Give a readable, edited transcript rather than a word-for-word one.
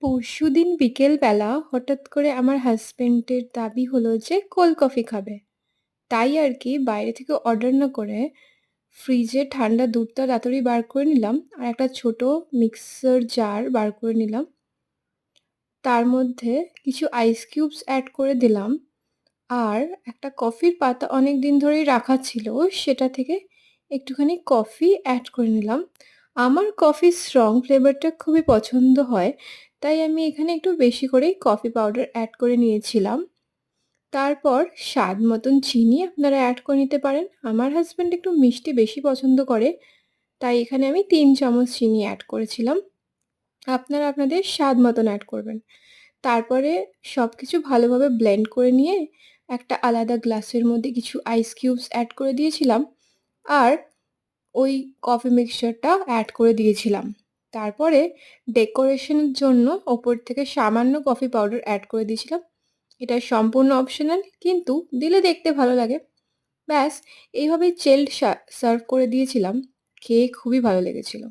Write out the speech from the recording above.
পরশুদিন বিকেলবেলা হঠাৎ করে আমার হাসব্যান্ডের দাবি হলো যে কোল্ড কফি খাবে। তাই আর কি বাইরে থেকে অর্ডার না করে ফ্রিজে ঠান্ডা দুধটা তাড়াতাড়ি বার করে নিলাম আর একটা ছোট মিক্সার জার বার করে নিলাম। তার মধ্যে কিছু আইস কিউবস অ্যাড করে দিলাম আর একটা কফির পাতা অনেক দিন ধরেই রাখা ছিল, সেটা থেকে একটুখানি কফি অ্যাড করে নিলাম। আমার কফির স্ট্রং ফ্লেভারটা খুবই পছন্দ হয়, তাই আমি এখানে একটু বেশি করেই কফি পাউডার অ্যাড করে নিয়েছিলাম। তারপর স্বাদ মতন চিনি আপনারা অ্যাড করে নিতে পারেন। আমার হাসব্যান্ড একটু মিষ্টি বেশি পছন্দ করে, তাই এখানে আমি ৩ চামচ চিনি অ্যাড করেছিলাম। আপনারা আপনাদের স্বাদ মতন অ্যাড করবেন। তারপরে সবকিছু ভালোভাবে ব্লেন্ড করে নিয়ে একটা আলাদা গ্লাসের মধ্যে কিছু আইস কিউবস অ্যাড করে দিয়েছিলাম আর ওই কফি মিক্সচারটা অ্যাড করে দিয়েছিলাম। তারপরে ডেকোরেশনের জন্য ওপর থেকে সামান্য কফি পাউডার অ্যাড করে দিয়েছিলাম। এটা সম্পূর্ণ অপশনাল, কিন্তু দিলে দেখতে ভালো লাগে। ব্যাস, এইভাবেই চিল্ড সার্ভ করে দিয়েছিলাম। খেয়ে খুবই ভালো লেগেছিল।